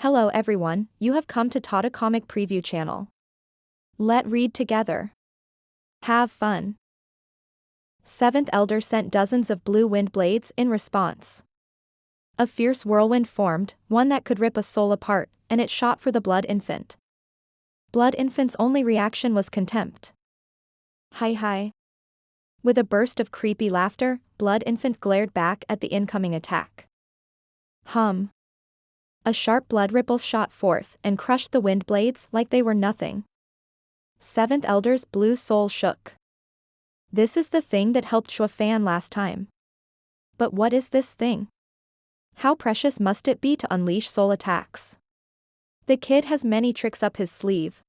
Hello everyone, you have come to Tata Comic Preview channel. Let read together. Have fun. Seventh Elder sent dozens of blue wind blades in response. A fierce whirlwind formed, one that could rip a soul apart, and it shot for the Blood Infant. Blood Infant's only reaction was contempt. Hi hi. With a burst of creepy laughter, Blood Infant glared back at the incoming attack. Hum. A sharp blood ripple shot forth and crushed the wind blades like they were nothing. Seventh Elder's blue soul shook. This is the thing that helped Zhuo Fan last time. But what is this thing? How precious must it be to unleash soul attacks? The kid has many tricks up his sleeve.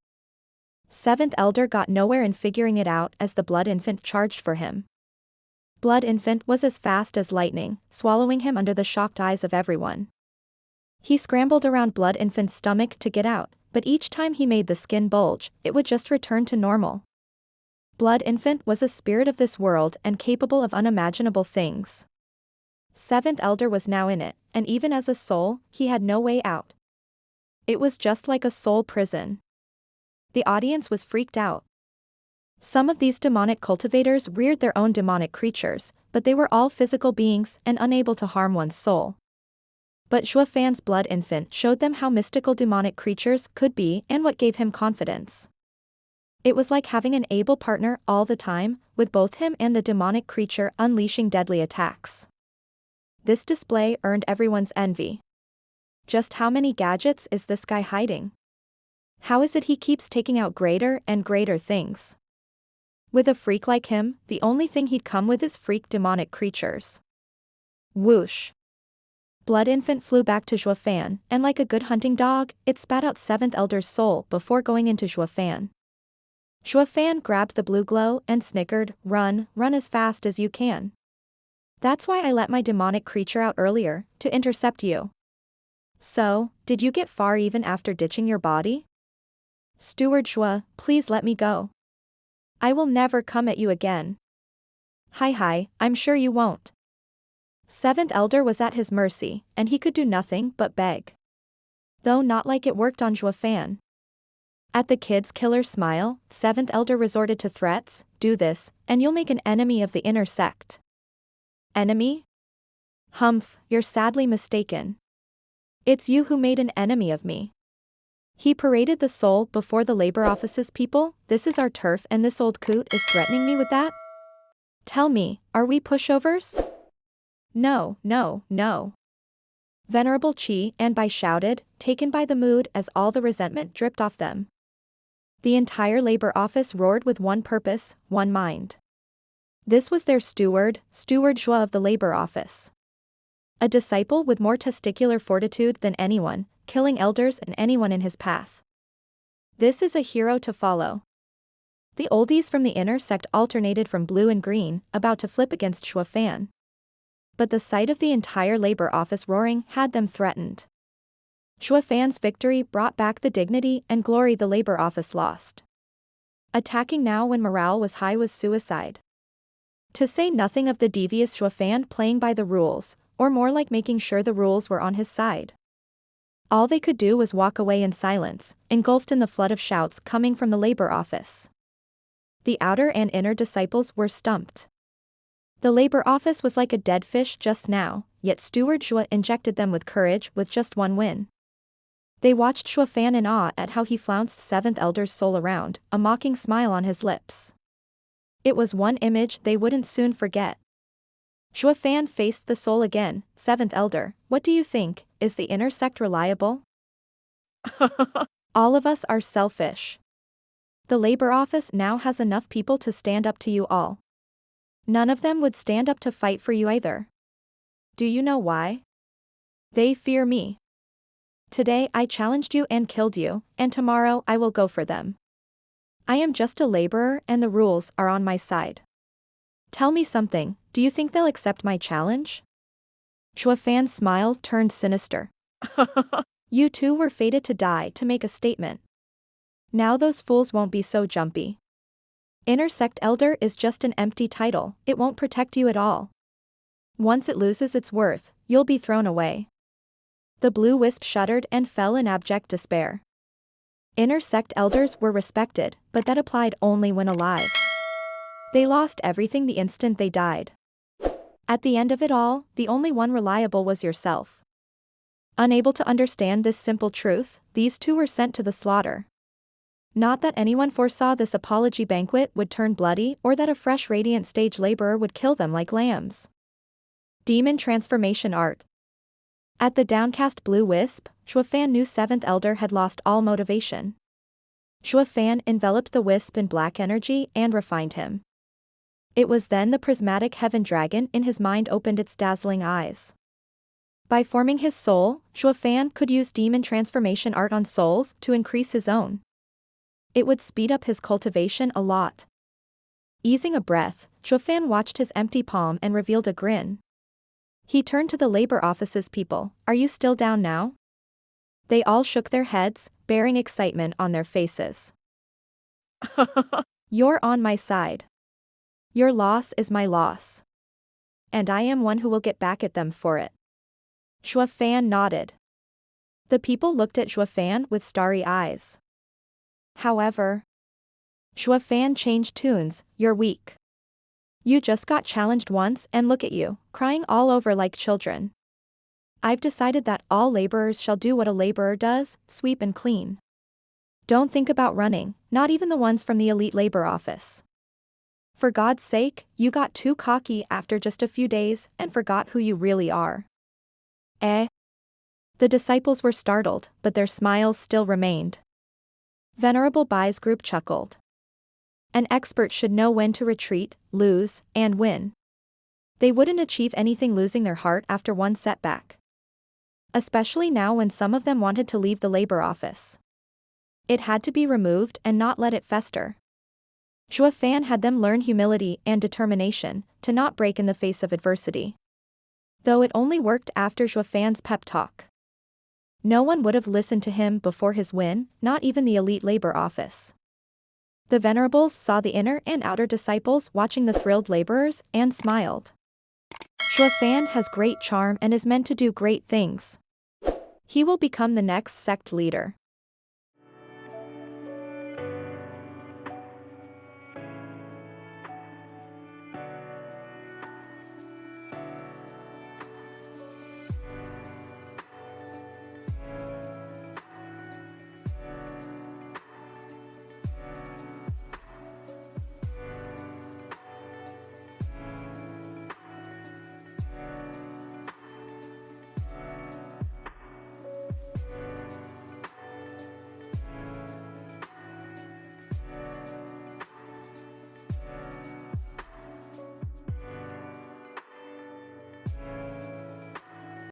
Seventh Elder got nowhere in figuring it out as the Blood Infant charged for him. Blood Infant was as fast as lightning, swallowing him under the shocked eyes of everyone. He scrambled around Blood Infant's stomach to get out, but each time he made the skin bulge, it would just return to normal. Blood Infant was a spirit of this world and capable of unimaginable things. Seventh Elder was now in it, and even as a soul, he had no way out. It was just like a soul prison. The audience was freaked out. Some of these demonic cultivators reared their own demonic creatures, but they were all physical beings and unable to harm one's soul. But Zhuo Fan's Blood Infant showed them how mystical demonic creatures could be and what gave him confidence. It was like having an able partner all the time, with both him and the demonic creature unleashing deadly attacks. This display earned everyone's envy. Just how many gadgets is this guy hiding? How is it he keeps taking out greater and greater things? With a freak like him, the only thing he'd come with is freak demonic creatures. Whoosh. Blood Infant flew back to Zhuo Fan, and like a good hunting dog, it spat out Seventh Elder's soul before going into Zhuo Fan. Zhuo Fan grabbed the blue glow and snickered, run as fast as you can. That's why I let my demonic creature out earlier, to intercept you. So, did you get far even after ditching your body? Steward Zhuo, please let me go. I will never come at you again. Hi, I'm sure you won't. Seventh Elder was at his mercy, and he could do nothing but beg. Though not like it worked on Zhuo Fan. At the kid's killer smile, Seventh Elder resorted to threats, do this, and you'll make an enemy of the inner sect. Enemy? Humph, you're sadly mistaken. It's you who made an enemy of me. He paraded the soul before the labor office's people. This is our turf and this old coot is threatening me with that? Tell me, are we pushovers? No. Venerable Qi and Bai shouted, taken by the mood as all the resentment dripped off them. The entire labor office roared with one purpose, one mind. This was their Steward Zhuo of the labor office. A disciple with more testicular fortitude than anyone, killing elders and anyone in his path. This is a hero to follow. The oldies from the inner sect alternated from blue and green, about to flip against Zhuo Fan. But the sight of the entire labor office roaring had them threatened. Zhuo Fan's victory brought back the dignity and glory the labor office lost. Attacking now when morale was high was suicide. To say nothing of the devious Zhuo Fan playing by the rules, or more like making sure the rules were on his side. All they could do was walk away in silence, engulfed in the flood of shouts coming from the labor office. The outer and inner disciples were stumped. The labor office was like a dead fish just now, yet Steward Zhuo injected them with courage with just one win. They watched Zhuo Fan in awe at how he flounced Seventh Elder's soul around, a mocking smile on his lips. It was one image they wouldn't soon forget. Zhuo Fan faced the soul again. Seventh Elder, what do you think, is the inner sect reliable? All of us are selfish. The labor office now has enough people to stand up to you all. None of them would stand up to fight for you either. Do you know why? They fear me. Today I challenged you and killed you, and tomorrow I will go for them. I am just a laborer and the rules are on my side. Tell me something, do you think they'll accept my challenge? Zhuo Fan's smile turned sinister. You two were fated to die to make a statement. Now those fools won't be so jumpy. Inner Sect Elder is just an empty title, it won't protect you at all. Once it loses its worth, you'll be thrown away. The blue wisp shuddered and fell in abject despair. Inner sect elders were respected, but that applied only when alive. They lost everything the instant they died. At the end of it all, the only one reliable was yourself. Unable to understand this simple truth, these two were sent to the slaughter. Not that anyone foresaw this apology banquet would turn bloody or that a fresh radiant stage laborer would kill them like lambs. Demon Transformation Art. At the downcast blue wisp, Zhuo Fan knew 7th Elder had lost all motivation. Zhuo Fan enveloped the wisp in black energy and refined him. It was then the prismatic heaven dragon in his mind opened its dazzling eyes. By forming his soul, Zhuo Fan could use demon transformation art on souls to increase his own. It would speed up his cultivation a lot. Easing a breath, Zhuo Fan watched his empty palm and revealed a grin. He turned to the labor office's people. Are you still down now? They all shook their heads, bearing excitement on their faces. You're on my side. Your loss is my loss. And I am one who will get back at them for it. Zhuo Fan nodded. The people looked at Zhuo Fan with starry eyes. However, Zhuo Fan changed tunes. You're weak. You just got challenged once and look at you, crying all over like children. I've decided that all laborers shall do what a laborer does, sweep and clean. Don't think about running, not even the ones from the elite labor office. For God's sake, you got too cocky after just a few days and forgot who you really are. Eh? The disciples were startled, but their smiles still remained. Venerable Bai's group chuckled. An expert should know when to retreat, lose, and win. They wouldn't achieve anything losing their heart after one setback. Especially now when some of them wanted to leave the labor office. It had to be removed and not let it fester. Zhuo Fan had them learn humility and determination, to not break in the face of adversity. Though it only worked after Zhuo Fan's pep talk. No one would have listened to him before his win, not even the elite labor office. The venerables saw the inner and outer disciples watching the thrilled laborers and smiled. Zhuo Fan has great charm and is meant to do great things. He will become the next sect leader.